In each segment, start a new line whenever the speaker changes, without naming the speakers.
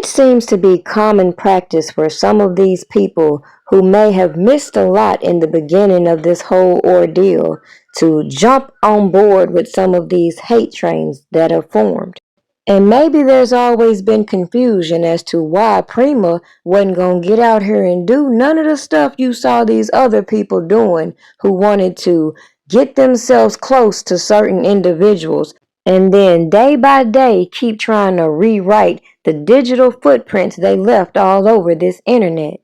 It seems to be common practice for some of these people who may have missed a lot in the beginning of this whole ordeal to jump on board with some of these hate trains that have formed. And maybe there's always been confusion as to why Prima wasn't gonna get out here and do none of the stuff you saw these other people doing who wanted to get themselves close to certain individuals and then day by day keep trying to rewrite the digital footprints they left all over this internet.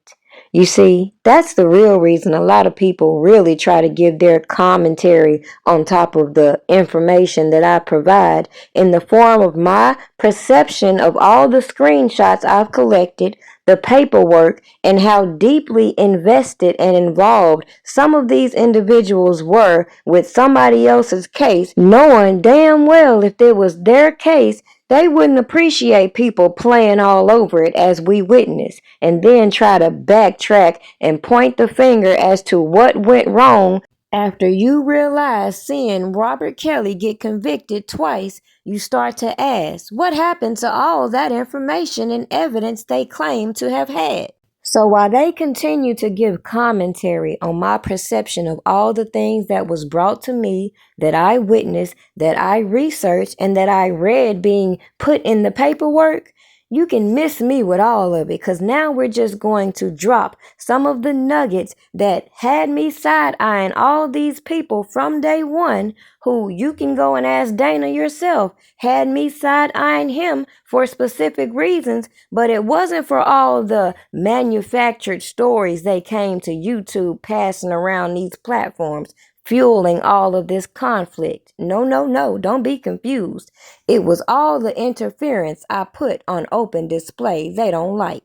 You see, that's the real reason a lot of people really try to give their commentary on top of the information that I provide in the form of my perception of all the screenshots I've collected, the paperwork, and how deeply invested and involved some of these individuals were with somebody else's case, knowing damn well if it was their case, they wouldn't appreciate people playing all over it as we witness, and then try to backtrack and point the finger as to what went wrong. After you realize seeing Robert Kelly get convicted twice, you start to ask, what happened to all that information and evidence they claim to have had? So while they continue to give commentary on my perception of all the things that was brought to me, that I witnessed, that I researched, and that I read being put in the paperwork, you can miss me with all of it, because now we're just going to drop some of the nuggets that had me side-eyeing all these people from day one, who you can go and ask Dana yourself, had me side-eyeing him for specific reasons, but it wasn't for all the manufactured stories they came to YouTube passing around these platforms, fueling all of this conflict. No, don't be confused. It was all the interference I put on open display they don't like.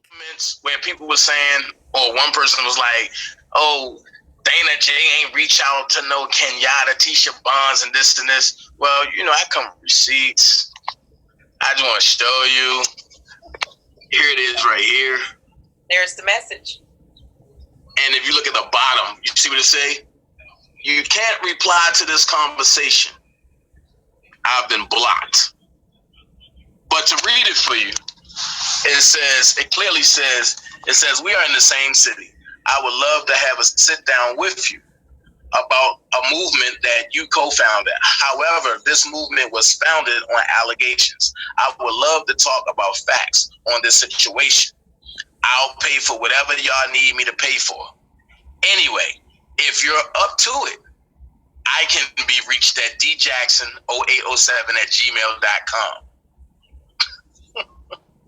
When people were saying, or one person was like, oh, Dana J ain't reach out to no Kenyatta, Tisha Bonds, and this and this. Well, I come with receipts. I just want to show you. Here it is right here.
There's the message.
And if you look at the bottom, you see what it say? You can't reply to this conversation. I've been blocked. But to read it for you, it clearly says, we are in the same city. I would love to have a sit down with you about a movement that you co-founded. However, this movement was founded on allegations. I would love to talk about facts on this situation. I'll pay for whatever y'all need me to pay for. Anyway, if you're up to it, I can be reached at djackson0807@gmail.com.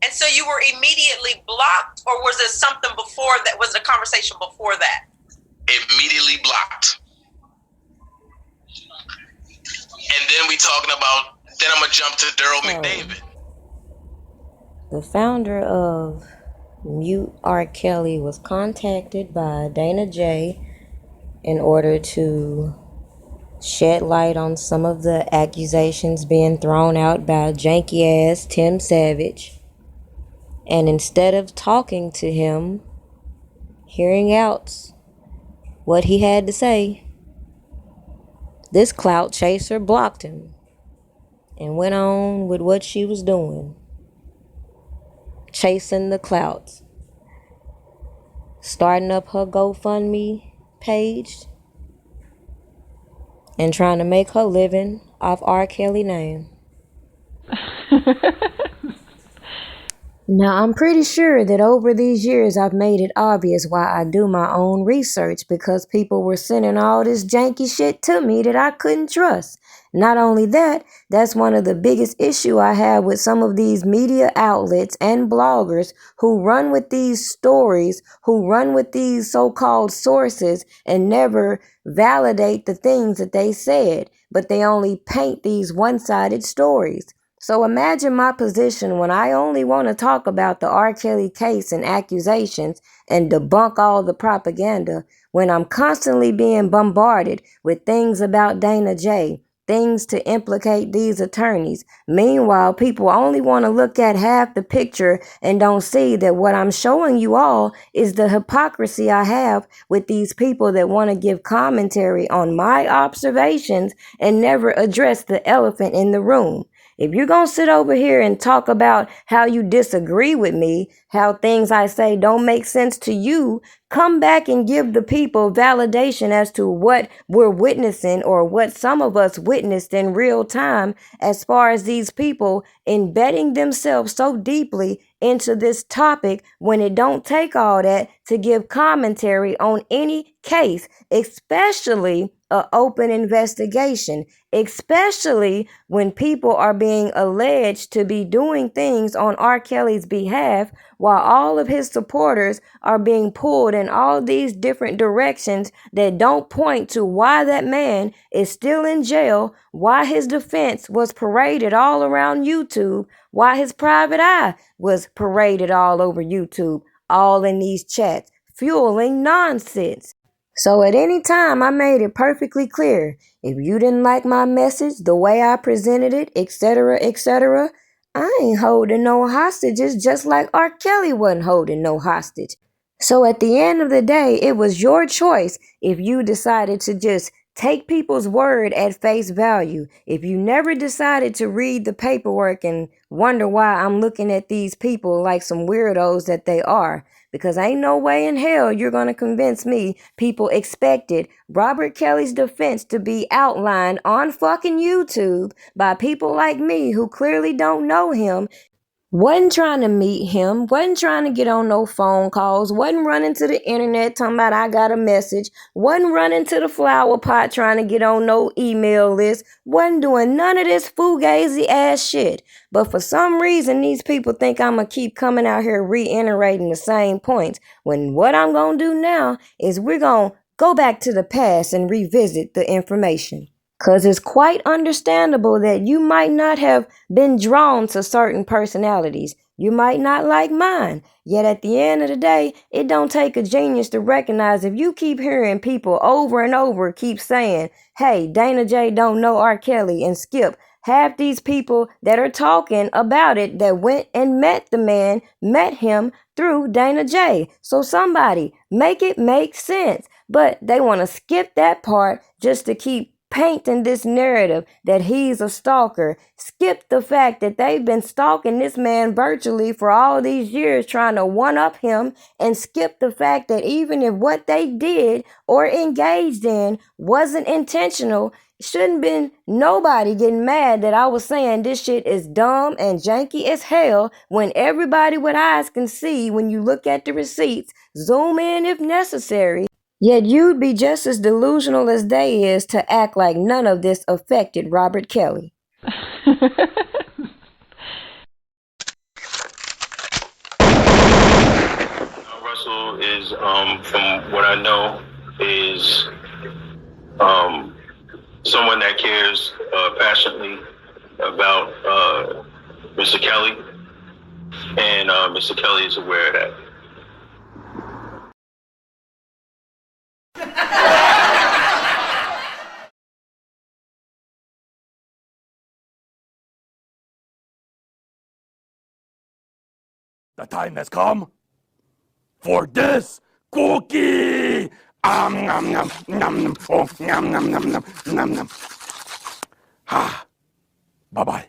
And so you were immediately blocked, or was there something before that? Was it a conversation before that?
Immediately blocked. And then I'm going to jump to Daryl McDavid.
The founder of Mute R. Kelly was contacted by Dana J in order to shed light on some of the accusations being thrown out by janky ass Tim Savage. And instead of talking to him, hearing out what he had to say, this clout chaser blocked him and went on with what she was doing. Chasing the clout. Starting up her GoFundMe page and trying to make her living off R. Kelly name. Now, I'm pretty sure that over these years I've made it obvious why I do my own research, because people were sending all this janky shit to me that I couldn't trust. Not only that, that's one of the biggest issue I have with some of these media outlets and bloggers who run with these stories, who run with these so-called sources and never validate the things that they said, but they only paint these one-sided stories. So imagine my position when I only want to talk about the R. Kelly case and accusations and debunk all the propaganda, when I'm constantly being bombarded with things about Dana J, things to implicate these attorneys. Meanwhile, people only want to look at half the picture and don't see that what I'm showing you all is the hypocrisy I have with these people that want to give commentary on my observations and never address the elephant in the room. If you're going to sit over here and talk about how you disagree with me, how things I say don't make sense to you, come back and give the people validation as to what we're witnessing or what some of us witnessed in real time as far as these people embedding themselves so deeply into this topic when it don't take all that to give commentary on any case, especially an open investigation, especially when people are being alleged to be doing things on R. Kelly's behalf while all of his supporters are being pulled in all these different directions that don't point to why that man is still in jail, why his defense was paraded all around YouTube, why his private eye was paraded all over YouTube, all in these chats, fueling nonsense. So at any time, I made it perfectly clear. If you didn't like my message, the way I presented it, etc., I ain't holding no hostages, just like R. Kelly wasn't holding no hostage. So at the end of the day, it was your choice if you decided to just take people's word at face value. If you never decided to read the paperwork and wonder why I'm looking at these people like some weirdos that they are, because ain't no way in hell you're going to convince me people expected Robert Kelly's defense to be outlined on fucking YouTube by people like me who clearly don't know him, wasn't trying to meet him, wasn't trying to get on no phone calls, wasn't running to the internet talking about I got a message, wasn't running to the flower pot trying to get on no email list, wasn't doing none of this fugazi ass shit. But for some reason, these people think I'm going to keep coming out here reiterating the same points, when what I'm going to do now is we're going to go back to the past and revisit the information. Because it's quite understandable that you might not have been drawn to certain personalities. You might not like mine. Yet at the end of the day, it don't take a genius to recognize if you keep hearing people over and over keep saying, hey, Dana J don't know R. Kelly, and Skip, half these people that are talking about it that went and met the man, met him through Dana J. So somebody make it make sense. But they want to skip that part just to keep painting this narrative that he's a stalker. Skip the fact that they've been stalking this man virtually for all these years trying to one-up him, and skip the fact that even if what they did or engaged in wasn't intentional, shouldn't been nobody getting mad that I was saying this shit is dumb and janky as hell when everybody with eyes can see when you look at the receipts, zoom in if necessary. Yet you'd be just as delusional as they is to act like none of this affected Robert Kelly.
Russell is, from what I know, is someone that cares passionately about Mr. Kelly, and Mr. Kelly is aware of that.
The time has come for this cookie. Nom nom nom nom. Oh, nom nom nom nom nom nom. Ha. Bye bye.